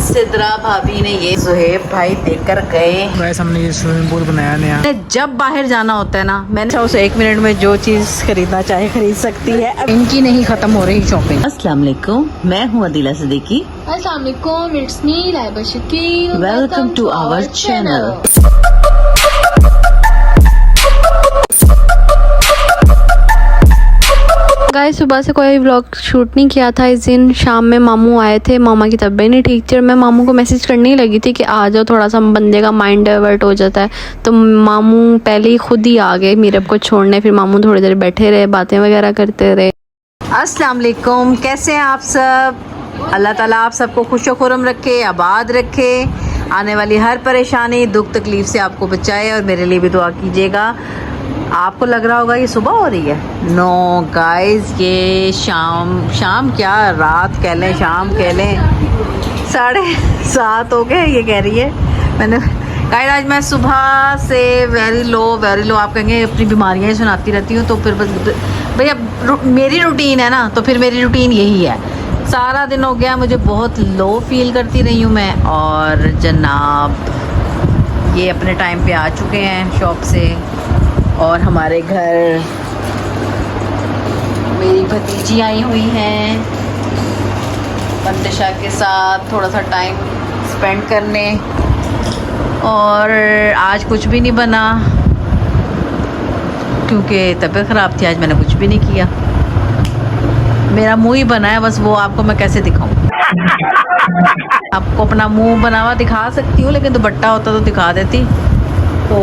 सिद्रा भाभी ने ये सुहेब भाई देकर गए। वैसे हमने ये स्विमिंग पूल बनाया नया। जब बाहर जाना होता है ना, मैंने उसे 1 मिनट में जो चीज खरीदना चाहे खरीद सकती है। अब इनकी नहीं खत्म हो रही शॉपिंग। अस्सलाम वालेकुम, मैं हूँ अदीला सिद्दीकी। अस्सलाम वालेकुम, it's me Laiba Shakeel. Welcome to our channel. Guys, सुबह से कोई व्लॉग शूट नहीं किया था। इस दिन शाम में मामू आए थे, मामा की तबीयत नहीं ठीक थी और मैं मामू को मैसेज करने ही लगी थी कि आ जाओ, थोड़ा सा बंदे का माइंड डाइवर्ट हो जाता है। तो मामू पहले ही खुद ही आ गए मीरब को छोड़ने। फिर मामू थोड़ी देर बैठे रहे, बातें वगैरह करते रहे। अस्सलाम वालेकुम, कैसे हैं आप सब? अल्लाह ताला आप सबको खुश खुरम रखे, आबाद रखे, आने वाली हर परेशानी दुख तकलीफ से आपको बचाए और मेरे लिए भी दुआ कीजिएगा। आपको लग रहा होगा ये सुबह हो रही है। नो गाइस, ये शाम क्या रात कह लें, शाम कह लें, 7:30 हो गए ये कह रही है। मैंने गाइस आज मैं सुबह से वेरी लो आप कहेंगे अपनी बीमारियां ही सुनाती रहती हूँ। तो फिर बस भैया मेरी रूटीन है ना, तो फिर मेरी रूटीन यही है। सारा दिन हो गया मुझे बहुत लो फील करती रही हूँ मैं। और जनाब ये अपने टाइम पे आ चुके हैं शॉप से और हमारे घर मेरी भतीजी आई हुई हैं मंतशा के साथ थोड़ा सा टाइम स्पेंड करने। और आज कुछ भी नहीं बना क्योंकि तबीयत ख़राब थी। आज मैंने कुछ भी नहीं किया, मेरा मुंह ही बना है बस। वो आपको मैं कैसे दिखाऊं? आपको अपना मुंह बना हुआ दिखा सकती हूँ, लेकिन दुपट्टा होता तो दिखा देती। तो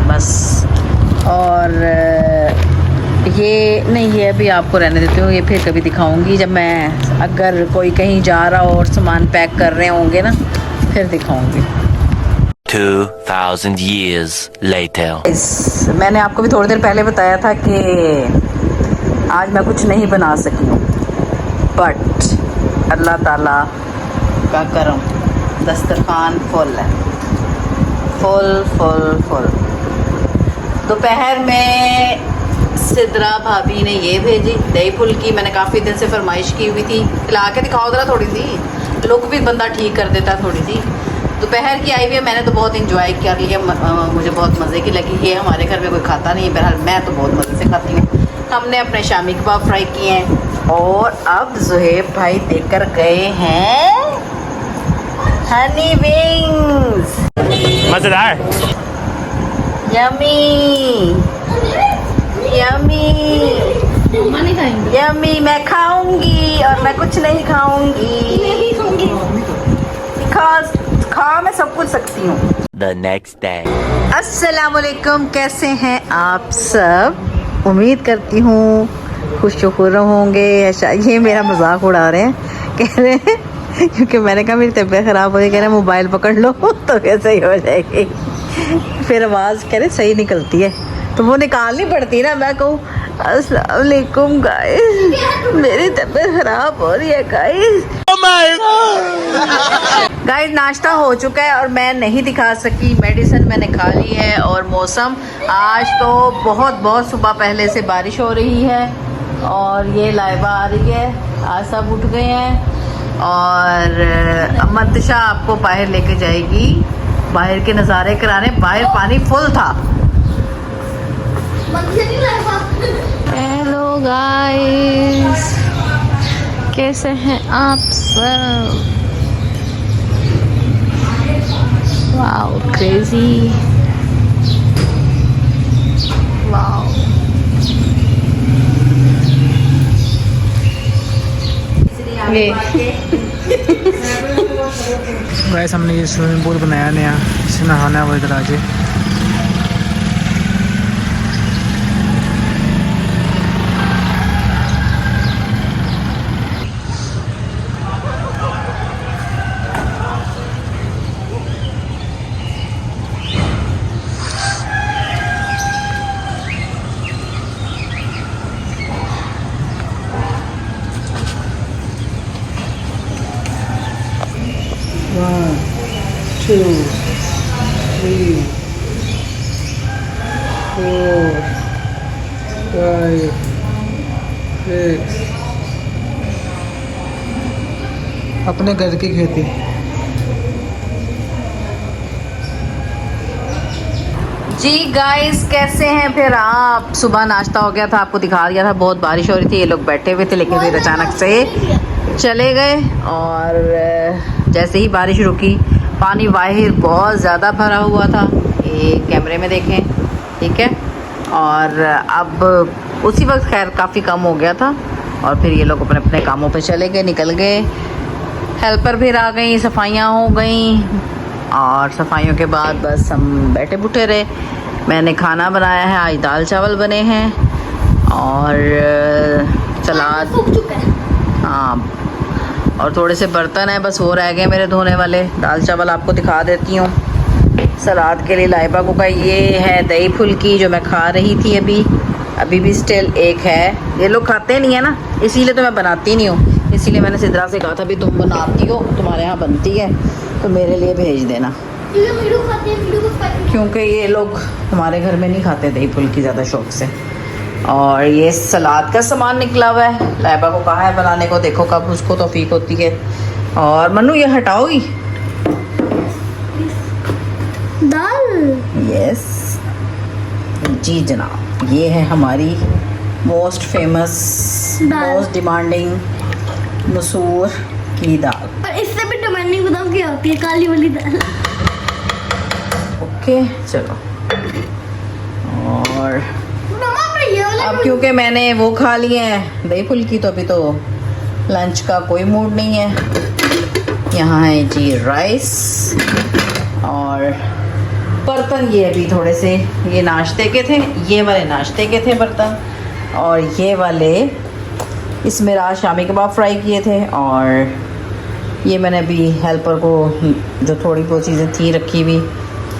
बस, और ये नहीं, ये अभी आपको रहने देती हूँ। ये फिर कभी दिखाऊंगी जब मैं, अगर कोई कहीं जा रहा हो और सामान पैक कर रहे होंगे ना, फिर दिखाऊंगी। 2000 years later. मैंने आपको भी थोड़ी देर पहले बताया था कि आज मैं कुछ नहीं बना सकी हूँ, बट अल्लाह ताला का करम, दस्तरखान फुल है, फुल। दोपहर में सिद्रा भाभी ने ये भेजी दही फुल्की। मैंने काफ़ी दिन से फरमाइश की हुई थी, ला के दिखाओ जरा थोड़ी सी, लुक भी बंदा ठीक कर देता थोड़ी सी। दोपहर की आई हुई है, मैंने तो बहुत इंजॉय कर लिया, मुझे बहुत मज़े की लगी। ये हमारे घर में कोई खाता नहीं है, बहरहाल मैं तो बहुत मज़े से खाती हूँ। हमने अपने शामी कबाब फ्राई किए हैं और अब ज़ुहेब भाई देकर गए हैं हनी विंग्स। मजेदार, यमी यमी। मैं खाऊंगी और मैं कुछ नहीं खाऊंगी बिकॉज खा मैं सब कुछ सकती हूँ। The next day. अस्सलाम वालेकुम, कैसे हैं आप सब? उम्मीद करती हूँ खुश होंगे। अच्छा, ये मेरा मजाक उड़ा रहे हैं, कह रहे हैं क्योंकि मैंने कहा मेरी तबीयत ख़राब हो गई, कह रहे मोबाइल पकड़ लो तो कैसे ही हो जाएगी। फिर आवाज़ कह रहे सही निकलती है तो वो निकालनी पड़ती ना। मैं कहूँ अस्सलाम वालेकुम गाइस, मेरी तबीयत ख़राब हो रही है गाइस। गाइस नाश्ता हो चुका है और मैं नहीं दिखा सकी, मेडिसिन मैंने खा ली है। और मौसम आज तो बहुत सुबह पहले से बारिश हो रही है और ये लाइबा आ रही है, आज सब उठ गए हैं। और मंतशा आपको बाहर लेके जाएगी, बाहर के नज़ारे कराने। बाहर पानी फुल था। हेलो गाइस, कैसे हैं आप सब? Wow crazy, wow. वैसे हमने ये स्विमिंग पूल बनाया नया, इसमें नहाना है। वो इधर आके One, 2, 3, 4, 5, 6। अपने घर की खेती। जी गाइस, कैसे हैं फिर आप? सुबह नाश्ता हो गया था, आपको दिखा दिया था, बहुत बारिश हो रही थी, ये लोग बैठे हुए थे, लेकिन फिर अचानक से चले गए। और जैसे ही बारिश रुकी, पानी बाहर बहुत ज़्यादा भरा हुआ था, ये कैमरे में देखें, ठीक है। और अब उसी वक्त खैर काफ़ी कम हो गया था, और फिर ये लोग अपने अपने कामों पे चले गए, निकल गए। हेल्पर फिर आ गई, सफाइयाँ हो गई, और सफाइयों के बाद बस हम बैठे बुठे रहे। मैंने खाना बनाया है, आज दाल चावल बने हैं और सलाद, हाँ, और थोड़े से बर्तन हैं, बस वो रह गए मेरे धोने वाले। दाल चावल आपको दिखा देती हूँ। सलाद के लिए लाइबा को का ये है दही फुल्की जो मैं खा रही थी अभी भी स्टिल एक है। ये लोग खाते नहीं है ना, इसीलिए तो मैं बनाती नहीं हूँ। इसीलिए मैंने सिद्रा से कहा था भी तुम बनाती हो, तुम्हारे यहाँ बनती है तो मेरे लिए भेज देना, क्योंकि ये लोग हमारे घर में नहीं खाते दही फुल्की ज़्यादा शौक से। और ये सलाद का सामान निकला हुआ है, लाइबा को कहा है बनाने को, देखो कब उसको तौफीक होती है। और मन्नू ये हटाओगी दाल। यस जी जनाब, ये है हमारी मोस्ट फेमस, दाल। मोस्ट डिमांडिंग मसूर की दाल। और इससे भी डिमांडिंग बताओ क्या होती है? काली वाली दाल। ओके चलो। और मम्मा पर ये वाला अब क्योंकि मैंने वो खा लिए हैं दही फुल्की, तो अभी तो लंच का कोई मूड नहीं है। यहाँ है जी राइस, और बर्तन ये अभी थोड़े से ये नाश्ते के थे, ये वाले नाश्ते के थे बर्तन, और ये वाले इसमें रात शामी कबाब फ्राई किए थे। और ये मैंने अभी हेल्पर को जो थोड़ी बहुत चीज़ें थी रखी हुई,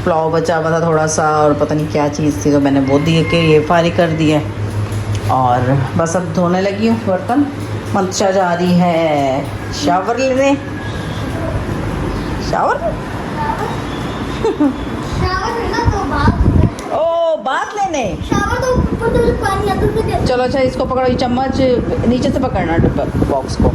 पुलाव बचा हुआ था थोड़ा सा, और पता नहीं क्या चीज़ थी, तो मैंने वो दिए कि ये फारी कर दिया। और बस अब धोने लगी हूँ बर्तन। मंशा जा रही है शावर लेने। शावर शावर लेना तो बात। ओ बात लेने। शावर तो ऊपर तो पानी आता है। चलो अच्छा, इसको पकड़ो, ये चम्मच नीचे से पकड़ना डिब्बा बॉक्स को।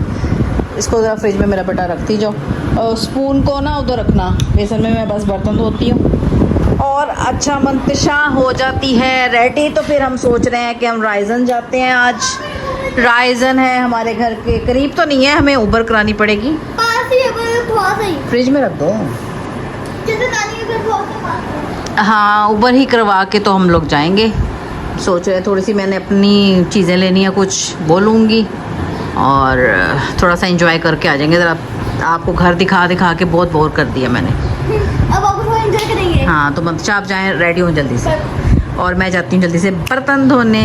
इसको ज़रा फ्रिज में मेरा बेटा रखती जाओ, और स्पून को ना उधर रखना। बेसन में मैं बस बर्तन धोती हूँ। और अच्छा, मंतशा हो जाती है रेडी, तो फिर हम सोच रहे हैं कि हम राइजन जाते हैं। आज राइजन है हमारे घर के करीब तो नहीं है, हमें उबर करानी पड़ेगी। पास ही है, पर थोड़ा सा ही। फ्रिज में रख दो। जैसे नानी के घर थोड़ा सा पास है। हाँ, उबर ही करवा के तो हम लोग जाएंगे। सोच रहे हैं थोड़ी सी मैंने अपनी चीज़ें लेनी है, कुछ बोलूँगी, और थोड़ा सा एंजॉय करके आ जाएंगे। ज़रा आपको घर दिखा दिखा के बहुत बोर कर दिया मैंने। अब आप वो एंजॉय करेंगे। हाँ, तो मंतशा आप जाएँ, रेडी हूँ जल्दी से, और मैं जाती हूँ जल्दी से बर्तन धोने।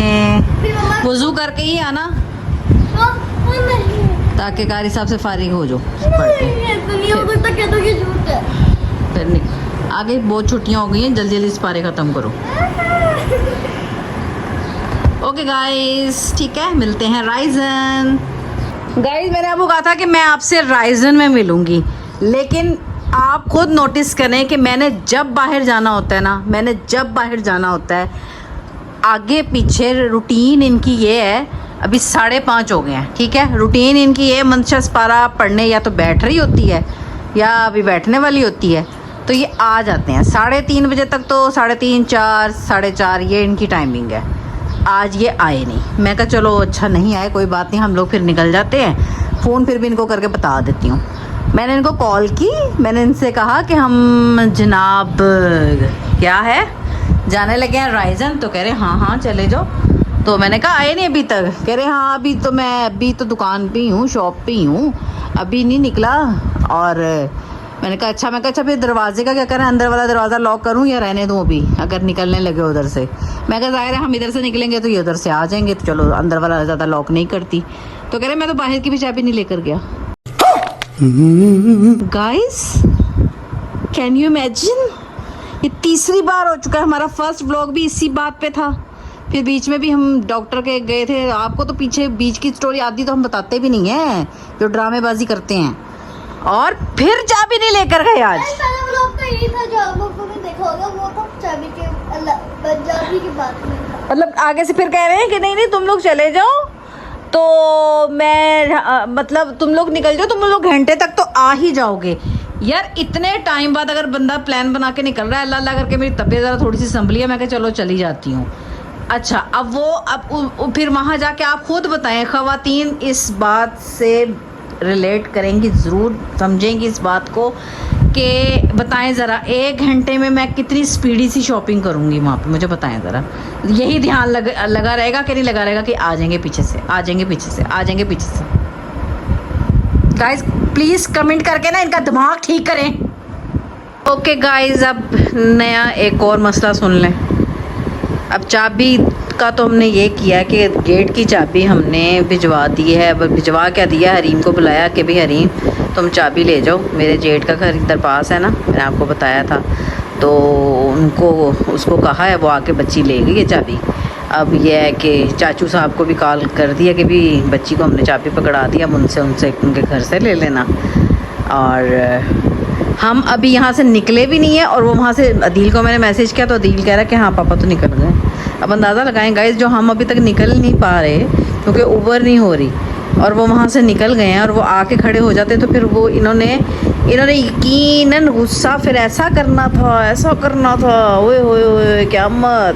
फिर मम्मा वज़ू करके ही आना, नहीं ताकि कारी साहब से फारिग हो जाओ पढ़ के। ऐसा नहीं हो सकता, क्या तो ये झूठ है। फिर आगे बहुत छुट्टियाँ हो गई हैं, जल्दी जल्दी इस पारे ख़त्म करो। ओके गाइस, ठीक है, मिलते हैं राइजन। गाइस, मैंने आपको कहा था कि मैं आपसे राइजन में मिलूंगी, लेकिन आप खुद नोटिस करें कि मैंने जब बाहर जाना होता है, आगे पीछे रूटीन इनकी ये है। अभी 5:30 हो गए हैं, ठीक है। रूटीन इनकी ये, मंशा पारा पढ़ने या तो बैठ रही होती है या अभी बैठने वाली होती है, तो ये आ जाते हैं 3:30 बजे तक। तो 3:30, 4, 4:30 ये इनकी टाइमिंग है। आज ये आए नहीं। मैं कहा चलो अच्छा नहीं आए, कोई बात नहीं, हम लोग फिर निकल जाते हैं। फ़ोन फिर भी इनको करके बता देती हूँ। मैंने इनको कॉल की, मैंने इनसे कहा कि हम जनाब क्या है जाने लगे हैं राइजन, तो कह रहे हाँ चले जाओ। तो मैंने कहा आए नहीं अभी तक? कह रहे हाँ अभी तो दुकान पे ही हूँ, शॉप पे ही हूँ, अभी नहीं निकला। और मैंने कहा अच्छा फिर दरवाजे का क्या करें, अंदर वाला दरवाज़ा लॉक करूँ या रहने दूँ अभी, अगर निकलने लगे उधर से? मैं कहा जाहिर है हम इधर से निकलेंगे तो ये उधर से आ जाएंगे, तो चलो अंदर वाला ज़्यादा लॉक नहीं करती। तो कह रहे मैं तो बाहर की भी चाबी नहीं लेकर गया। गाइस, कैन यू इमेजिन, ये तीसरी बार हो चुका है। हमारा फर्स्ट व्लॉग भी इसी बात पे था, फिर बीच में भी हम डॉक्टर के गए थे। आपको तो पीछे बीच की स्टोरी आती तो हम बताते भी नहीं हैं, जो ड्रामेबाजी करते हैं। और फिर चाबी नहीं लेकर गए आज। पहला व्लॉग तो यही था जो आप लोगों ने देखा होगा, वो तो चाबी के पंजाबी की बात में था। मतलब आगे से फिर कह रहे हैं कि नहीं तुम लोग चले जाओ, तो मैं मतलब तुम लोग निकल जाओ, तुम लोग घंटे तक तो आ ही जाओगे। यार इतने टाइम बाद अगर बंदा प्लान बना के निकल रहा है, अल्लाह अल्लाह करके मेरी तबीयत ज़रा थोड़ी सी संभली है, मैं कहा चलो चली जाती हूँ। अच्छा अब वो फिर वहाँ जाके आप खुद बताएं, ख़वातीन इस बात से रिलेट करेंगी, ज़रूर समझेंगी इस बात को कि बताएं ज़रा 1 घंटे में मैं कितनी स्पीडी सी शॉपिंग करूँगी वहाँ पे, मुझे बताएं ज़रा। यही ध्यान लगा रहेगा कि नहीं लगा रहेगा कि आ जाएंगे पीछे से, आ जाएंगे पीछे से, आ जाएंगे पीछे से। गाइस प्लीज़ कमेंट करके ना इनका दिमाग ठीक करें। ओके गाइस, अब नया एक और मसला सुन लें। अब चाबी का तो हमने ये किया कि गेट की चाबी हमने भिजवा दी है। अब भिजवा क्या दिया, हरीम को बुलाया कि भाई हरीम तुम चाबी ले जाओ, मेरे जेठ का घर इधर पास है ना, मैंने आपको बताया था, तो उसको कहा है, वो आके बच्ची ले गई है चाबी। अब यह है कि चाचू साहब को भी कॉल कर दिया कि भी बच्ची को हमने चाबी पकड़ा दिया, अब उनसे उनके घर से ले लेना। और हम अभी यहाँ से निकले भी नहीं है, और वो वहाँ से अदील को मैंने मैसेज किया तो अदील कह रहा है कि हाँ पापा तो निकल गए। अब अंदाज़ा लगाएं गाइस, जो हम अभी तक निकल नहीं पा रहे क्योंकि उबर नहीं हो रही, और वो वहाँ से निकल गए हैं और वो आके खड़े हो जाते, तो फिर वो इन्होंने यकीनन गुस्सा फिर ऐसा करना था, ओए क्या मत,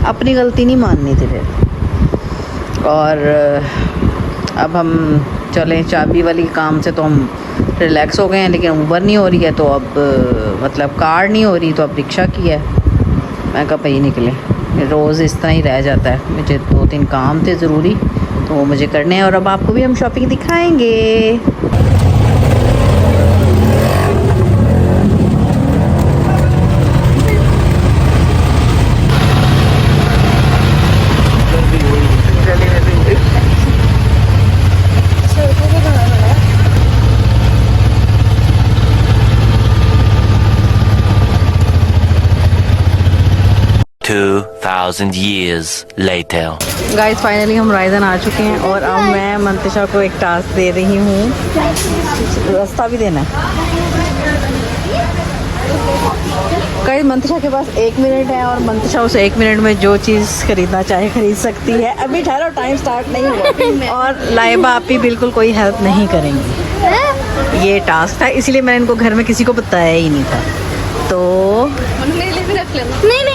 अपनी गलती नहीं माननी थी फिर। और अब हम चलें, चाबी वाली काम से तो हम रिलैक्स हो गए हैं, लेकिन उबर नहीं हो रही है, तो अब मतलब कार नहीं हो रही, तो अब रिक्शा की है। मैं कहा भाई निकले, रोज़ इस तरह ही रह जाता है। मुझे 2-3 काम थे ज़रूरी, तो वो मुझे करने हैं, और अब आपको भी हम शॉपिंग दिखाएंगे। $2,000 years later. गाइस फाइनली हम रायजन आ चुके हैं, और अब मैं मंतिशा को एक टास्क दे रही हूँ, रास्ता भी देना है। गाइस मंतिशा के पास 1 मिनट है, और मंतिशा उस 1 मिनट में जो चीज़ खरीदना चाहे खरीद सकती है। अभी ठहरो, टाइम स्टार्ट नहीं हुआ, और लाइबा आपी बिल्कुल कोई हेल्प नहीं करेंगी। ये टास्क था, इसलिए मैंने इनको घर में किसी को बताया ही नहीं था। तो नहीं।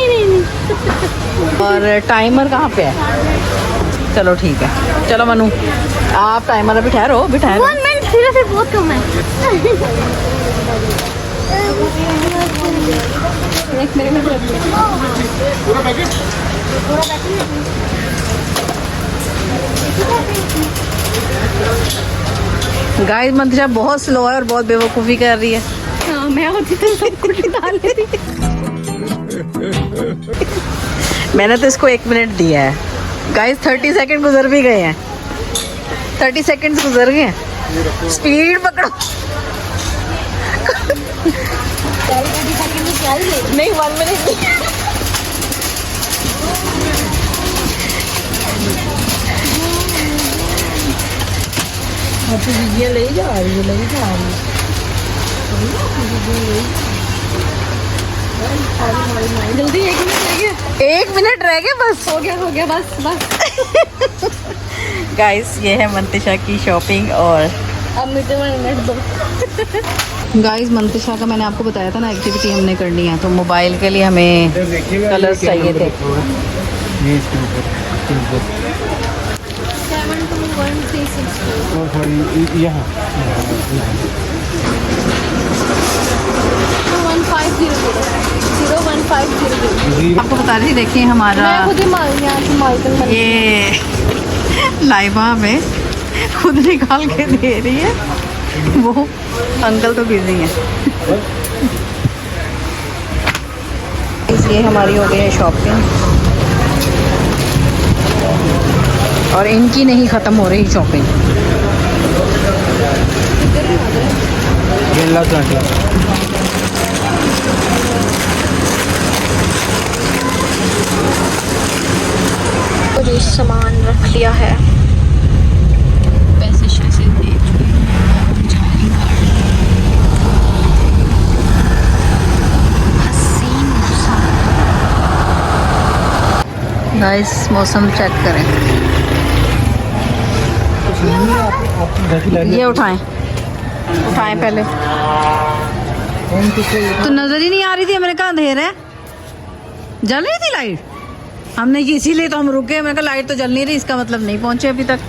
और टाइमर कहाँ पे है? चलो ठीक है, चलो मनु आप टाइमर अभी ठहरो, 1 मिनट सीरियसली बहुत कम है। गाइस मंतिशा बहुत स्लो है और बहुत बेवकूफ़ी कर रही है। हाँ, मैं होती तो सब कुछ डाल लेती। मैंने तो इसको 1 मिनट दिया है। गाइस 30 सेकंड गुजर भी गए हैं, 30 सेकंड्स गुजर गए हैं। स्पीड पकड़ो। नहीं 1 मिनट नहीं। ये ले जा रही जल्दी 1 मिनट रह गया। 1 मिनट रह गए बस। हो गया बस। गाइस ये है मंतिशा की शॉपिंग, और अब मुझे 1 मिनट दो। गाइस मंतिशा का मैंने आपको बताया था ना, एक्टिविटी हमने करनी है, तो मोबाइल के लिए हमें कलर्स चाहिए थे। 01500 आपको बता रही थी, देखिए हमारा ये लाइबा में खुद निकाल के दे रही है, वो अंकल तो बिजी हैं। इसलिए हमारी हो गई है शॉपिंग, और इनकी नहीं ख़त्म हो रही शॉपिंग। जो सामान रख लिया है, पैसे शैसे दे चुके हैं, गाइस मौसम चेक करें, ये उठाएं पहले। तो नजर ही नहीं आ रही थी, मैंने कहा अंधेर है। जल रही थी लाइट, हमने इसीलिए तो हम रुके। मैंने कहा लाइट तो जल नहीं रही, इसका मतलब नहीं पहुंचे अभी तक।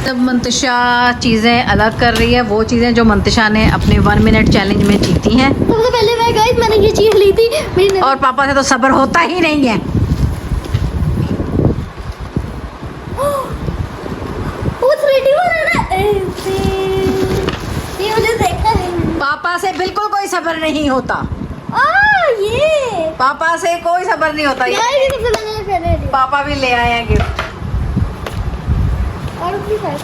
तब मंतशा चीज़ें अलग कर रही है, वो चीज़ें जो मंतशा ने अपने 1 मिनट चैलेंज में जीती हैं। सबसे पहले मैं गाइस मैंने ये चीज ली थी मेरी और पापा से तो सब्र होता ही नहीं है। वो 3D वाला ना ऐसे ये मुझे देखा है। पापा से बिल्कुल कोई सब्र नहीं होता, ये पापा से कोई सब्र नहीं होता। यार ये सबसे पहले पहले पापा भी ले आए हैं गिफ्ट। और भी है।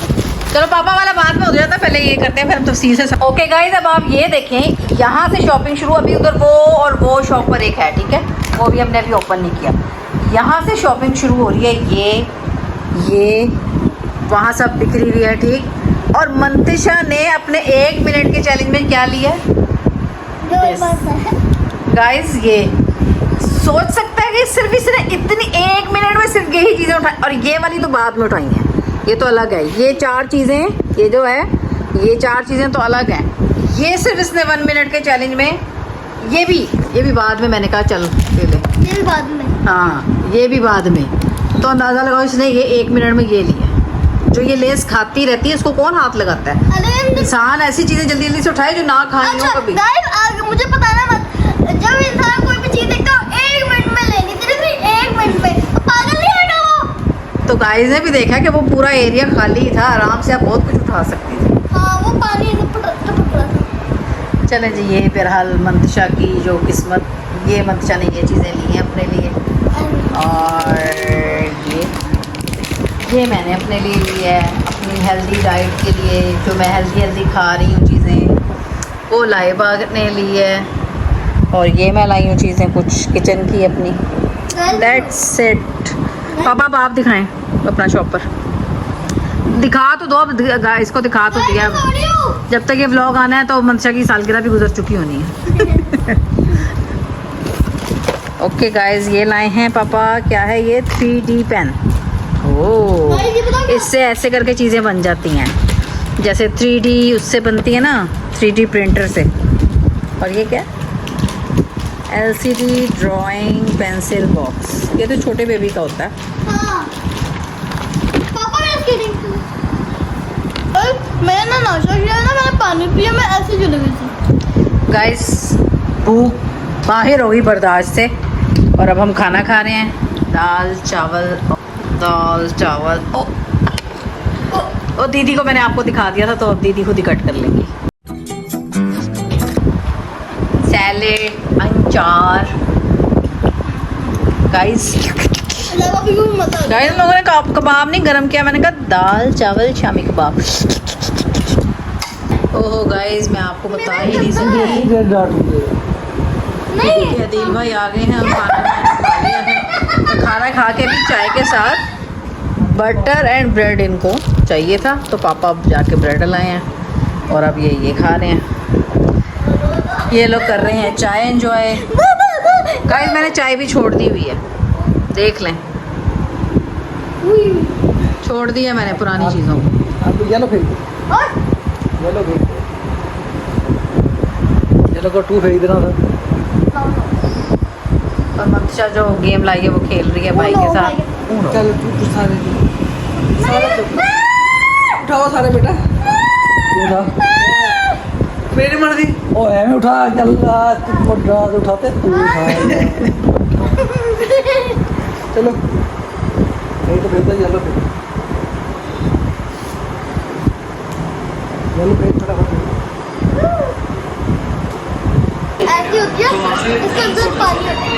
चलो पापा वाला बाद में हो जाता है, पहले ये करते हैं फिर हम तफसील से। ओके गाइस, अब आप ये देखें, यहाँ से शॉपिंग शुरू। अभी उधर वो और वो शॉप पर एक है, ठीक है, वो भी हमने अभी ओपन नहीं किया। यहाँ से शॉपिंग शुरू हो रही है, ये वहाँ सब बिक्री हुई है, ठीक। और मंतिशा ने अपने 1 मिनट के चैलेंज में क्या लिया गाइस, ये सोच सकता है कि सिर्फ इसने इतनी 1 मिनट में सिर्फ यही चीज़ें उठाई, और ये वाली तो बाद में उठाई हैं, ये तो अलग है। ये 4 चीज़ें, ये जो है ये 4 चीज़ें तो अलग हैं। ये सिर्फ इसने 1 मिनट के चैलेंज में, ये भी बाद में मैंने कहा चल ले ले, ये भी बाद में। हाँ ये भी बाद में। तो अंदाज़ा लगाओ इसने ये 1 मिनट में ये लिया। जो ये लेस खाती रहती है इसको कौन हाथ लगाता है? अरे इंसान ऐसी चीज़ें जल्दी जल्दी से उठाए जो ना खाई हो कभी। गाइस आगे मुझे बताना मत, जब इंसान कोई भी चीज देखता है 1 मिनट में लेनी, सिर्फ 1 मिनट में, पागल नहीं है ना वो। तो गाइस ने भी देखा कि वो पूरा एरिया खाली था, आराम से आप बहुत कुछ उठा सकती थी। हाँ वो पानी टपक रहा था। चलें जी, ये बहरहाल मंतशा की जो किस्मत, ये मंतशा ने ये चीज़ें ली हैं अपने लिए, और ये मैंने अपने लिए ली है अपनी हेल्दी डाइट के लिए। जो मैं हेल्दी खा रही हूँ चीज़ें, वो लाइबा ने ली है, और ये मैं लाई हूँ चीज़ें कुछ किचन की अपनी। That's it. पापा अब आप दिखाएं अपना शॉपर, दिखा तो दो अब, इसको दिखा तो दिया। जब तक ये व्लॉग आना है तो मंतशा की सालगिरह भी गुजर चुकी होनी है। ओके गाइस, ये लाए हैं पापा, क्या है ये? 3D pen. ओह, इससे ऐसे करके चीज़ें बन जाती हैं, जैसे 3D उससे बनती है ना, 3D प्रिंटर से। और ये क्या? LCD drawing pencil box. ये तो छोटे बेबी का होता है। हाँ। पापा मैं इसकी मैंने ना नाश्ता किया ना, मैंने पानी पिया, मैं ऐसे चली गई थी। गाइस भूख बाहर होगी बर्दाश्त से, और अब हम खाना खा रहे हैं। दाल चावल। ओ दीदी को मैंने आपको दिखा दिया था, तो अब दीदी खुद ही कट कर लेंगी। सैलेड, अचार। गाइस लोगों ने कबाब नहीं गरम किया, मैंने कहा दाल चावल शामी कबाब। ओहो गाइस, मैं आपको बता ही नहीं सकती, अदील भाई आ गए हैं, हम खाना खा लिया है। तो खाना खा के भी चाय के साथ बटर एंड ब्रेड इनको चाहिए था, तो पापा अब जाके ब्रेड लाए हैं, और अब ये खा रहे हैं। ये लोग कर रहे हैं चाय एंजॉय। गाइस मैंने चाय भी छोड़ दी हुई है, देख लें, छोड़ दी है मैंने पुरानी चीज़ों को। येलो को 2 फेंक देना था। और मंतशा जो गेम लाई है वो खेल रही है भाई के साथ। चल तू सारे उठाओ सारे बेटा, मेरी मर्जी। ओ मैं उठा, चल तू मोटा उठाते, तू उठा। चलो नहीं तो बेहतर येलो पे फटाफट। ऐसी होती है, इसके अंदर पानी होता है।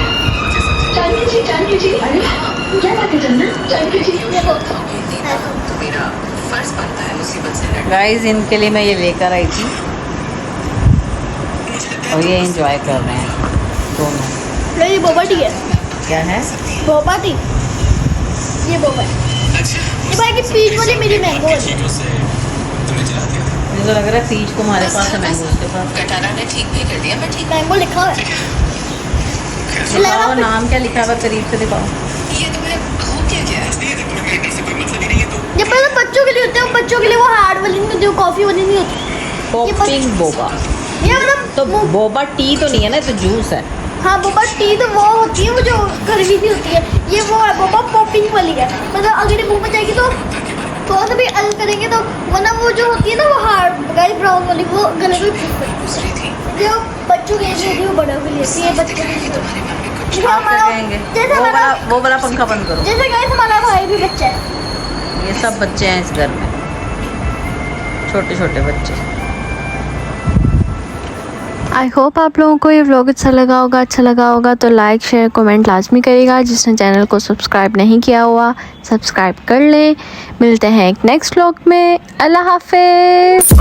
गाइस इनके लिए मैं ये लेकर आई थी, और ये एंजॉय कर रहे हैं दोनों। ये बोबा टी है। क्या है? बोबा टी, ये बोबा। ये भाई की पीच वाली मेरी मैंगो वाली। मुझे तो लग रहा है पीच को हमारे पास है, मैंगो उसके पास। कटारा ने ठीक नहीं कर दिया, मैं ठीक। मैंगो लिखा हुआ है। दिखाओ नाम क्या लिखा हुआ, करीब से दिखाओ। ये ये पहले बच्चों के लिए होते हैं, बच्चों के लिए वो हार्ड वाली नहीं होती, वो कॉफी वाली नहीं होती। पॉपिंग बोबा, ये मतलब तो बोबा टी तो नहीं है ना, तो जूस है। हाँ बोबा टी तो वो होती है, वो जो गर्मी सी होती है। ये वो है बोबा पॉपिंग वाली है, मतलब अगर ये मुंह में जाएगी तो थोड़ा सा भी अलग करेंगे तो, वरना वो जो होती है ना वो हार्ड गाइस ब्राउन वाली, वो गले को जो बच्चों के लिए होती है, वो बड़ों के लिए होती है, बच्चों के लिए होती है। जैसे आप क्या हमारा- कहेंगे? जैसे हमारा- वो वाला पंखा बंद करो। जैसे गाइस हमारा भाई भी बच्चा है। ये सब बच्चे हैं इस घर में, छोटे छोटे बच्चे। आई होप आप लोगों को ये व्लॉग अच्छा लगा होगा तो लाइक शेयर कमेंट लाजमी करिएगा। जिसने चैनल को सब्सक्राइब नहीं किया हुआ सब्सक्राइब कर लें। मिलते हैं एक नेक्स्ट व्लॉग में। अल्लाह हाफिज़।